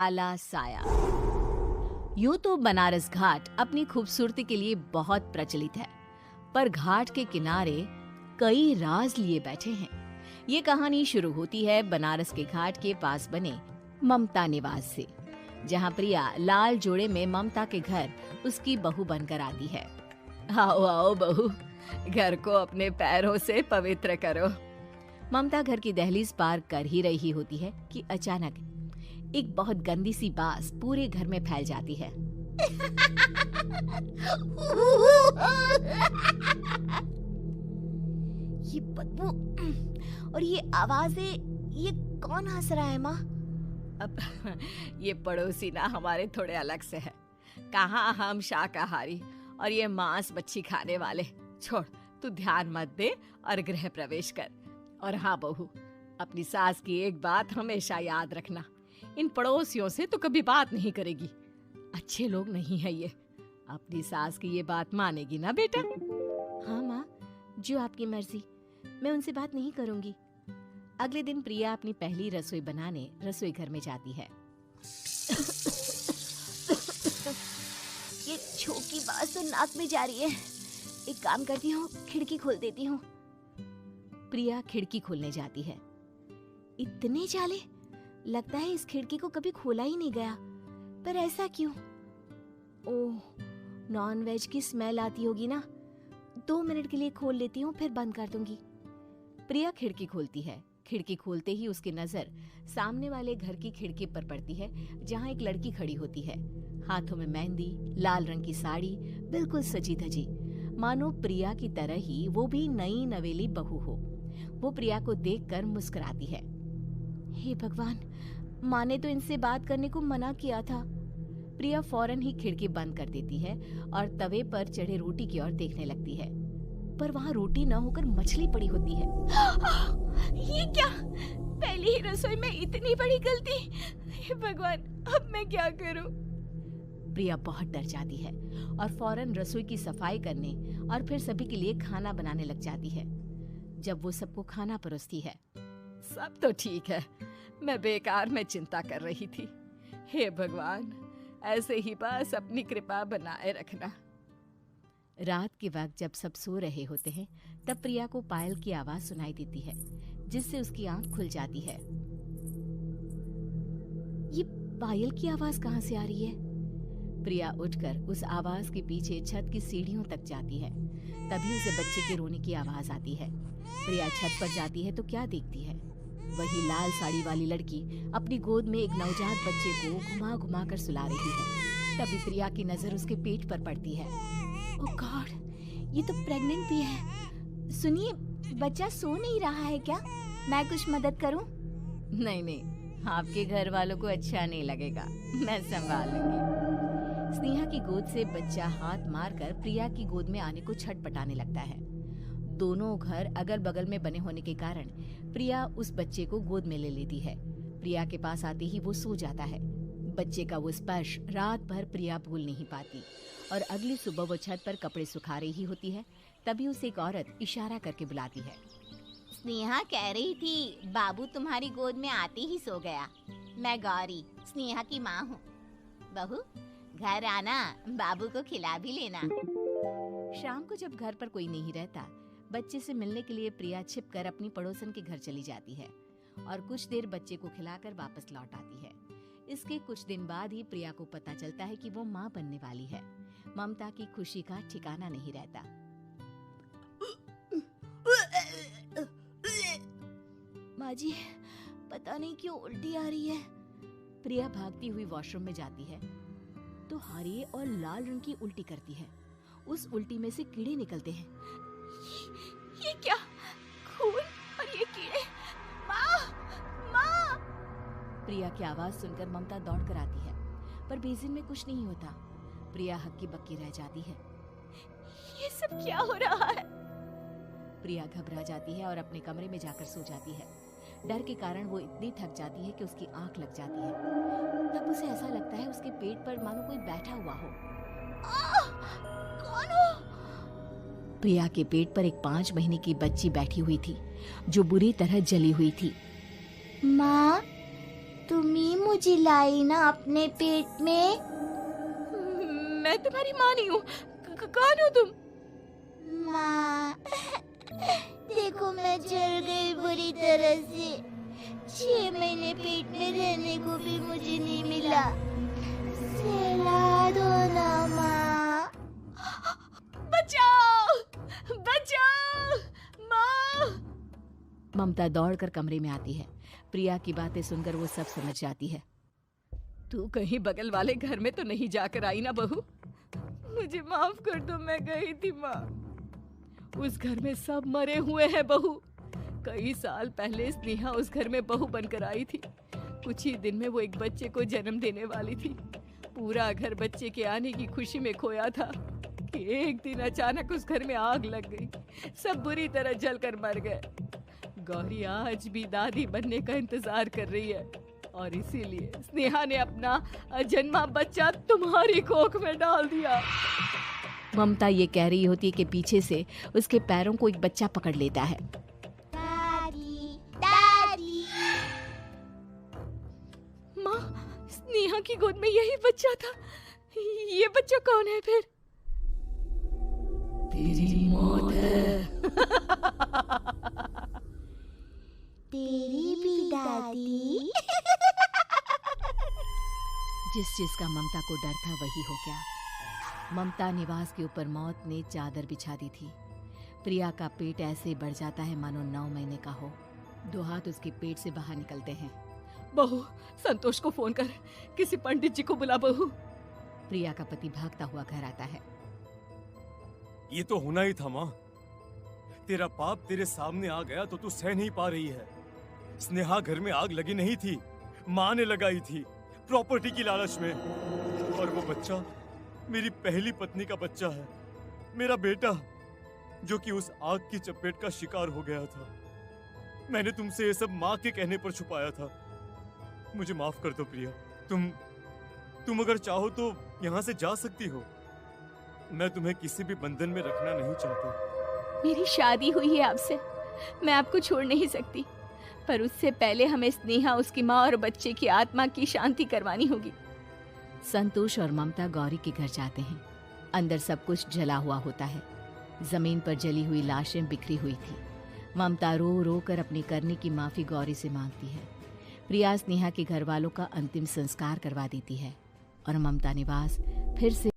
काला साया। यूं तो बनारस घाट अपनी खूबसूरती के लिए बहुत प्रचलित है, पर घाट के किनारे कई राज लिए बैठे हैं। ये कहानी शुरू होती है बनारस के घाट के पास बने ममता निवास से, जहां प्रिया लाल जोड़े में ममता के घर उसकी बहू बनकर आती है। आओ आओ बहू, घर को अपने पैरों से पवित्र करो। ममता घर की दहलीज पार कर ही रही होती है कि अचानक एक बहुत गंदी सी बास पूरे घर में फैल जाती है। ये बदबू और ये आवाजें, ये कौन हंस रहा है माँ? अब ये पड़ोसी ना हमारे थोड़े अलग से है। कहाँ हम शाकाहारी और ये मांस मच्छी खाने वाले। छोड़, तू ध्यान मत दे और गृह प्रवेश कर। और हाँ बहू, अपनी सास की एक बात हमेशा याद रखना, इन पड़ोसियों से तो कभी बात नहीं करेगी। अच्छे लोग नहीं है ये। अपनी सास की ये बात मानेगी ना बेटा? हाँ माँ, जो आपकी मर्जी, मैं उनसे बात नहीं करूंगी। अगले दिन प्रिया अपनी पहली रसोई बनाने रसोई घर में जाती है। ये छोकी बात तो नाक में जा रही है। एक काम करती हूँ, खिड़की खोल देती हूँ। प्रिया खिड़की खोलने जाती है। इतने जाले, लगता है इस खिड़की को कभी खोला ही नहीं गया। पर ऐसा क्यों? ओह, नॉन वेज की स्मेल आती होगी ना। 2 मिनट के लिए खोल लेती हूँ, फिर बंद कर दूंगी। प्रिया खिड़की खोलती है। खिड़की खोलते ही उसकी नजर सामने वाले घर की खिड़की पर पड़ती है, जहाँ एक लड़की खड़ी होती है। हाथों में मेहंदी, लाल रंग की साड़ी, बिल्कुल सजी धजी, मानो प्रिया की तरह ही वो भी नई नवेली बहू हो। वो प्रिया को देखकर मुस्कुराती है। हे भगवान, माँ ने तो इनसे बात करने को मना किया था। प्रिया फौरन ही खिड़की बंद कर देती है और तवे पर चढ़े रोटी की ओर देखने लगती है, पर वहाँ रोटी न होकर मछली पड़ी होती है। ये क्या? पहली ही रसोई में इतनी बड़ी गलती! हे भगवान, अब मैं क्या करूं? प्रिया बहुत डर जाती है और फौरन रसोई की सफाई करने और फिर सभी के लिए खाना बनाने लग जाती है। जब वो सबको खाना परोसती है, सब तो ठीक है, मैं बेकार में चिंता कर रही थी। हे भगवान, ऐसे ही बस अपनी कृपा बनाए रखना। रात के वक्त जब सब सो रहे होते हैं, तब प्रिया को पायल की आवाज सुनाई देती है, जिससे उसकी आंख खुल जाती है। ये पायल की आवाज कहाँ से आ रही है? प्रिया उठकर उस आवाज के पीछे छत की सीढ़ियों तक जाती है। तभी उसे बच्चे के रोने की आवाज आती है। प्रिया छत पर जाती है तो क्या देखती है? वही लाल साड़ी वाली लड़की अपनी गोद में एक नवजात बच्चे को घुमा घुमा कर सुला रही है। तभी प्रिया की नजर उसके पेट पर पड़ती है। ओह गॉड, ये तो प्रेग्नेंट भी है। सुनिए, बच्चा सो नहीं रहा है क्या? मैं कुछ मदद करूं? नहीं नहीं, आपके घर वालों को अच्छा नहीं लगेगा, मैं संभाल लूंगी। स्नेहा की गोद से बच्चा हाथ मारकर प्रिया की गोद में आने को छटपटाने लगता है। दोनों घर अगल बगल में बने होने के कारण प्रिया उस बच्चे को गोद में ले लेती है। प्रिया के पास आते ही वो सो जाता है। बच्चे का वो स्पर्श रात भर प्रिया भूल नहीं पाती और अगली सुबह वो छत पर कपड़े सुखा रही होती है। तभी उसे एक औरत इशारा करके बुलाती है। स्नेहा कह रही थी बाबू तुम्हारी गोद में आते ही सो गया। मैं गौरी, स्नेहा की माँ हूँ। बहू, घर आना, बाबू को खिला भी लेना। शाम को जब घर पर कोई नहीं रहता, बच्चे से मिलने के लिए प्रिया छिपकर अपनी पड़ोसन के घर चली जाती है और कुछ देर बच्चे को खिलाकर वापस लौट आती है। इसके कुछ दिन बाद ही प्रिया को पता चलता है कि वो माँ बनने वाली है। ममता की खुशी का ठिकाना नहीं रहता। माँ जी, पता नहीं क्यों उल्टी आ रही है। प्रिया भागती हुई वॉशरूम में जाती है तो हरे और लाल रंग की उल्टी करती है। उस उल्टी में से कीड़े निकलते हैं। ये क्या? खून और ये कीड़े! माँ! माँ! प्रिया की आवाज सुनकर ममता दौड़ कर आती है, पर बेसिन में कुछ नहीं होता। प्रिया हक्की बक्की रह जाती है। ये सब क्या हो रहा है? प्रिया घबरा जाती है और अपने कमरे में जाकर सो जाती है। डर के कारण वो इतनी थक जाती है कि उसकी आंख लग जाती है। तब उसे ऐसा लगता है उसके पेट पर मानो कोई बैठा हुआ हो। कौन हो? प्रिया के पेट पर एक 5 महीने की बच्ची बैठी हुई थी, जो बुरी तरह जली हुई थी। माँ, तुम ही मुझे लाई ना अपने पेट में। मैं तुम्हारी माँ नहीं हूँ। कौन हो तुम? माँ, देखो मैं जल गई बुरी तरह से। 6 महीने पेट में रहने को भी मुझे नहीं मिला। सहला दो ना माँ। बचाओ, बचाओ, माँ। ममता दौड़कर कमरे में आती है। प्रिया की बातें सुनकर वो सब समझ जाती है। तू कहीं बगल वाले घर में तो नहीं जाकर आई ना बहू? मुझे माफ कर दो, मैं गई थी माँ। उस घर में सब मरे हुए हैं बहू। कई साल पहले स्नेहा उस घर में बहू बनकर आई थी। कुछ ही दिन में वो एक बच्चे को जन्म देने वाली थी। पूरा घर बच्चे के आने की खुशी में खोया था कि एक दिन अचानक उस घर में आग लग गई। सब बुरी तरह जलकर मर गए। गौरी आज भी दादी बनने का इंतजार कर रही है और इसीलिए स्नेहा ने अपना अजन्मा बच्चा तुम्हारी कोख में डाल दिया। ममता ये कह रही होती है कि पीछे से उसके पैरों को एक बच्चा पकड़ लेता है। दादी, दादी। माँ, स्नेहा की गोद में यही बच्चा था। ये बच्चा कौन है फिर? तेरी मौत है। तेरी भी दादी। जिस चीज का ममता को डर था वही हो गया। ममता निवास के ऊपर मौत ने चादर बिछा दी थी। प्रिया का पेट ऐसे बढ़ जाता है मानो 9 महीने का हो। 2 हाथ उसके पेट से बाहर निकलते हैं। बहू, संतोष को फोन कर, किसी पंडित जी को बुला बहू। प्रिया का पति भागता हुआ घर आता है। ये तो होना ही था माँ। तेरा पाप तेरे सामने आ गया तो तू सह नहीं पा रही है। स्नेहा घर में आग लगी नहीं थी, माँ ने लगाई थी, प्रॉपर्टी की लालच में। और वो बच्चा मेरी पहली पत्नी का बच्चा है, मेरा बेटा, जो कि उस आग की चपेट का शिकार हो गया था। मैंने तुमसे ये सब माँ के कहने पर छुपाया था। मुझे माफ कर दो प्रिया। तुम अगर चाहो तो यहाँ से जा सकती हो। मैं तुम्हें किसी भी बंधन में रखना नहीं चाहता। मेरी शादी हुई है आपसे, मैं आपको छोड़ नहीं सकती, पर उससे पहले हमें स्नेहा, उसकी माँ और बच्चे की आत्मा की शांति करवानी होगी। संतोष और ममता गौरी के घर जाते हैं। अंदर सब कुछ जला हुआ होता है। जमीन पर जली हुई लाशें बिखरी हुई थी। ममता रो रो कर अपने करने की माफी गौरी से मांगती है। प्रिया स्नेहा के घर वालों का अंतिम संस्कार करवा देती है और ममता निवास फिर से